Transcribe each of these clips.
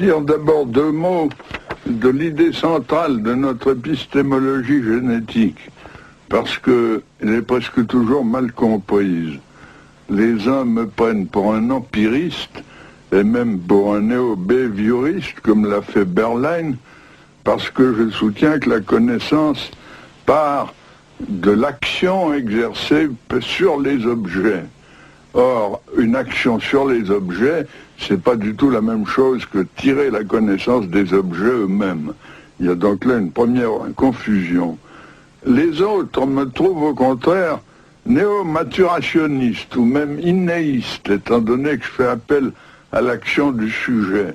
dire d'abord deux mots de l'idée centrale de notre épistémologie génétique, parce qu'elle est presque toujours mal comprise. Les uns me prennent pour un empiriste, et même pour un néo-behavioriste, comme l'a fait Berlin, parce que je soutiens que la connaissance part de l'action exercée sur les objets. Or, une action sur les objets, c'est pas du tout la même chose que tirer la connaissance des objets eux-mêmes. Il y a donc là une première confusion. Les autres me trouvent au contraire néo-maturationnistes ou même innéistes, étant donné que je fais appel à l'action du sujet.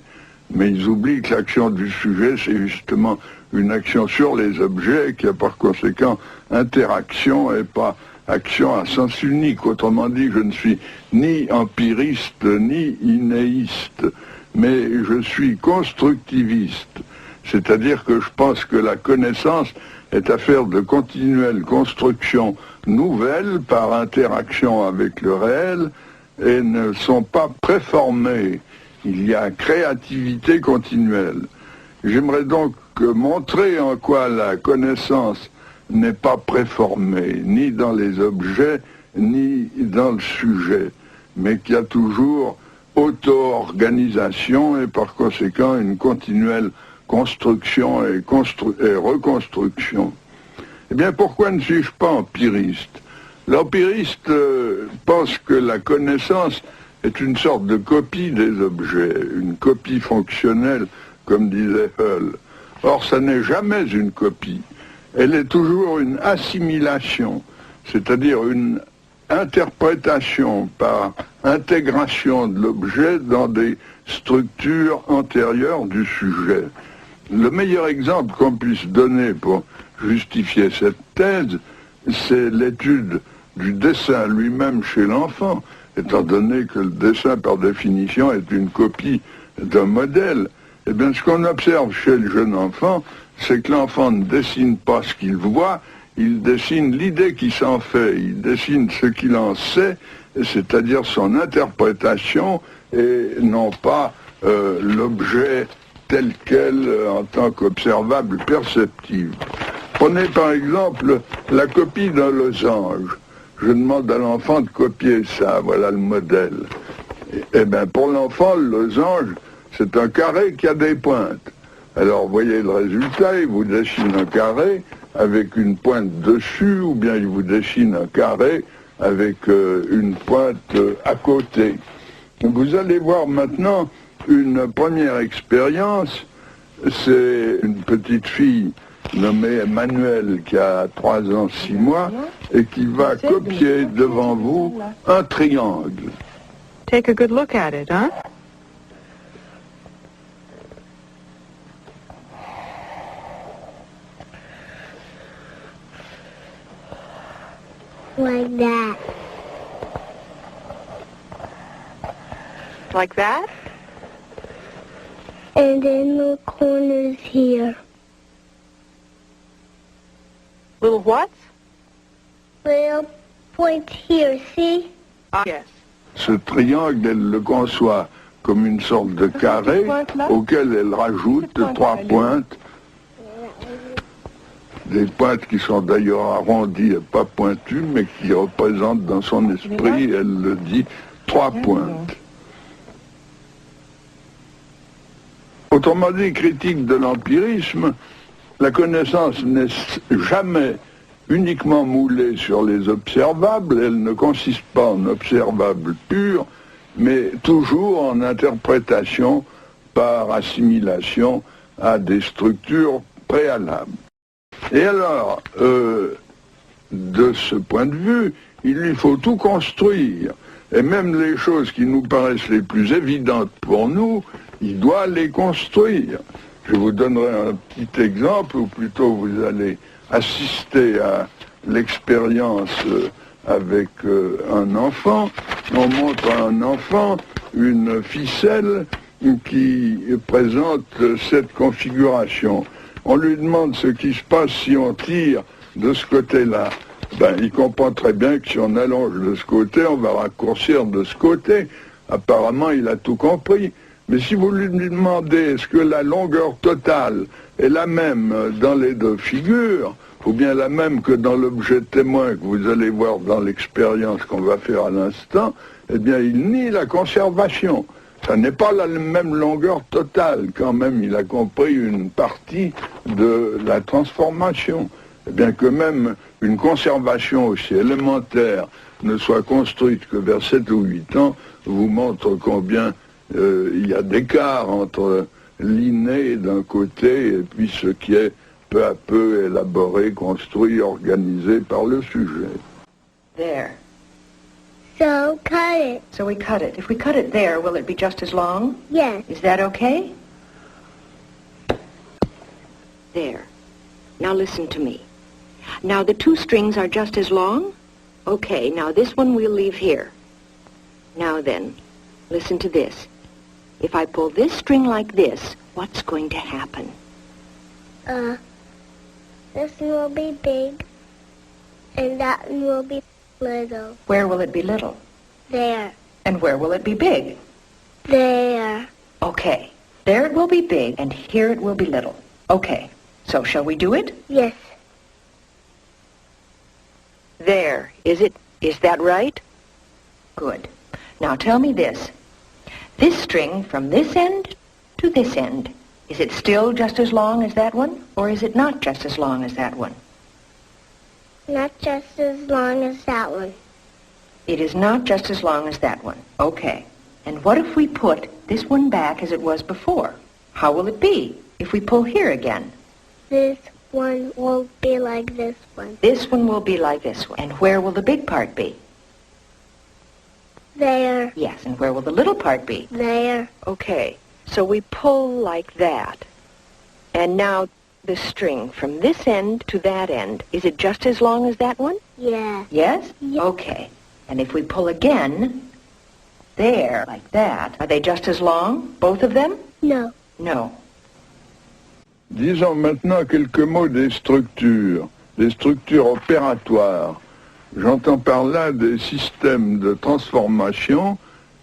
Mais ils oublient que l'action du sujet, c'est justement une action sur les objets qui a par conséquent interaction et pas action à sens unique. Autrement dit, je ne suis ni empiriste ni innéiste, mais je suis constructiviste. C'est-à-dire que je pense que la connaissance est affaire de continuelle construction nouvelle par interaction avec le réel et ne sont pas préformées. Il y a créativité continuelle. J'aimerais donc montrer en quoi la connaissance n'est pas préformée, ni dans les objets, ni dans le sujet, mais qu'il y a toujours auto-organisation et par conséquent une continuelle construction et reconstruction. Eh bien, pourquoi ne suis-je pas empiriste? L'empiriste pense que la connaissance est une sorte de copie des objets, une copie fonctionnelle, comme disait Hull. Or, ça n'est jamais une copie. Elle est toujours une assimilation, c'est-à-dire une interprétation par intégration de l'objet dans des structures antérieures du sujet. Le meilleur exemple qu'on puisse donner pour justifier cette thèse, c'est l'étude du dessin lui-même chez l'enfant, étant donné que le dessin, par définition, est une copie d'un modèle. Eh bien, ce qu'on observe chez le jeune enfant, c'est que l'enfant ne dessine pas ce qu'il voit, il dessine l'idée qu'il s'en fait, il dessine ce qu'il en sait, c'est-à-dire son interprétation, et non pas l'objet tel quel en tant qu'observable perceptible. Prenez par exemple la copie d'un losange. Je demande à l'enfant de copier ça, voilà le modèle. Eh bien, pour l'enfant, le losange, c'est un carré qui a des pointes. Alors, vous voyez le résultat, il vous dessine un carré avec une pointe dessus, ou bien il vous dessine un carré avec une pointe à côté. Vous allez voir maintenant une première expérience. C'est une petite fille nommée Emmanuelle qui a 3 ans, 6 mois et qui va copier devant vous un triangle. Take a good look at it, huh? Like that. Like that? And then the corners here. Little what? Little points here, see? Yes. Ce triangle, elle le conçoit comme une sorte de carré auquel elle rajoute 3 pointes. Des pointes qui sont d'ailleurs arrondies et pas pointues, mais qui représentent dans son esprit, elle le dit, 3 pointes. Autrement dit, critique de l'empirisme, la connaissance n'est jamais uniquement moulée sur les observables, elle ne consiste pas en observables purs, mais toujours en interprétation par assimilation à des structures préalables. Et alors, de ce point de vue, il lui faut tout construire. Et même les choses qui nous paraissent les plus évidentes pour nous, il doit les construire. Je vous donnerai un petit exemple, ou plutôt vous allez assister à l'expérience avec un enfant. On montre à un enfant une ficelle qui présente cette configuration. On lui demande ce qui se passe si on tire de ce côté-là. Ben, il comprend très bien que si on allonge de ce côté, on va raccourcir de ce côté. Apparemment, il a tout compris. Mais si vous lui demandez est-ce que la longueur totale est la même dans les deux figures, ou bien la même que dans l'objet témoin que vous allez voir dans l'expérience qu'on va faire à l'instant, eh bien il nie la conservation. Ça n'est pas la même longueur totale, quand même il a compris une partie de la transformation. Eh bien que même une conservation aussi élémentaire ne soit construite que vers 7 ou 8 ans, vous montre combien il y a d'écart entre l'inné d'un côté et puis ce qui est peu à peu élaboré, construit, organisé par le sujet. There. So cut it. So we cut it. If we cut it there, will it be just as long? Yes. Is that okay? There. Now listen to me. Now the two strings are just as long? Okay, now this one we'll leave here. Now then, listen to this. If I pull this string like this, what's going to happen? This one will be big, and that one will be little. Where will it be little? There. And where will it be big? There. Okay, there it will be big, and here it will be little. Okay, so shall we do it? Yes. There, is it? Is that right? Good. Now tell me this. This string from this end to this end, is it still just as long as that one, or is it not just as long as that one? Not just as long as that one. It is not just as long as that one. Okay. And what if we put this one back as it was before? How will it be if we pull here again? This one will be like this one. This one will be like this one. And where will the big part be? There. Yes, and where will the little part be? There. Okay, so we pull like that. And now the string from this end to that end, is it just as long as that one? Yeah. Yes? Yeah. Okay. And if we pull again, there, like that, are they just as long, both of them? No. No. Disons maintenant quelques mots des structures opératoires. J'entends par là des systèmes de transformation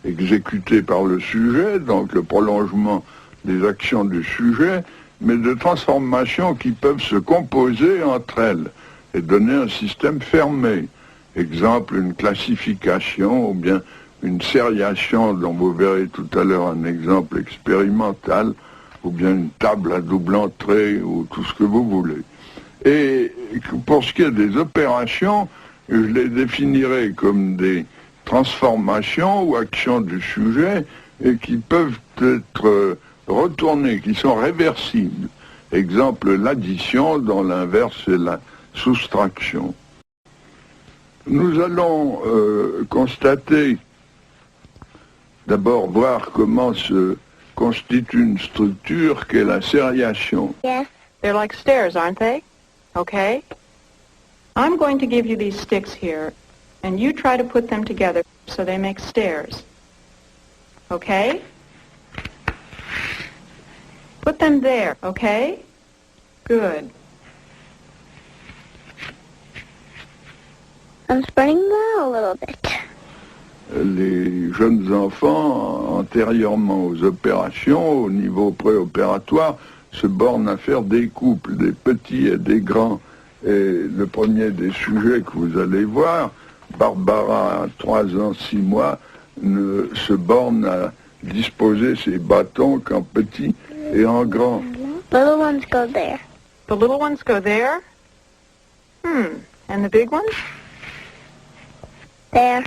exécutés par le sujet, donc le prolongement des actions du sujet, mais de transformations qui peuvent se composer entre elles et donner un système fermé. Exemple, une classification ou bien une sériation dont vous verrez tout à l'heure un exemple expérimental, ou bien une table à double entrée ou tout ce que vous voulez. Et pour ce qui est des opérations, je les définirai comme des transformations ou actions du sujet et qui peuvent être retournées, qui sont réversibles. Exemple, l'addition dont l'inverse est la soustraction. Nous allons constater, d'abord voir comment se constitue une structure qu'est la sériation. Yes. They're like stairs, aren't they? Okay. I'm going to give you these sticks here, and you try to put them together so they make stairs. Okay? Put them there, okay? Good. I'm spreading them out a little bit. Les jeunes enfants, antérieurement aux opérations, au niveau préopératoire, se bornent à faire des couples, des petits et des grands. Et le premier des sujets que vous allez voir, Barbara, à 3 ans, 6 mois, ne se borne à disposer ses bâtons qu'en petits et en grands. Little ones go there. The little ones go there? And the big ones? There.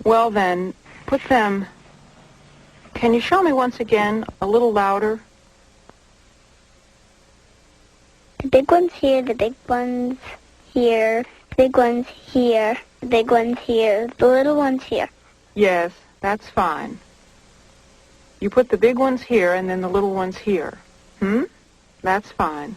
Well then, put them... Can you show me once again, a little louder? The big one's here, the big one's here, the big one's here, the big one's here, the little one's here. Yes, that's fine. You put the big ones here and then the little ones here. That's fine.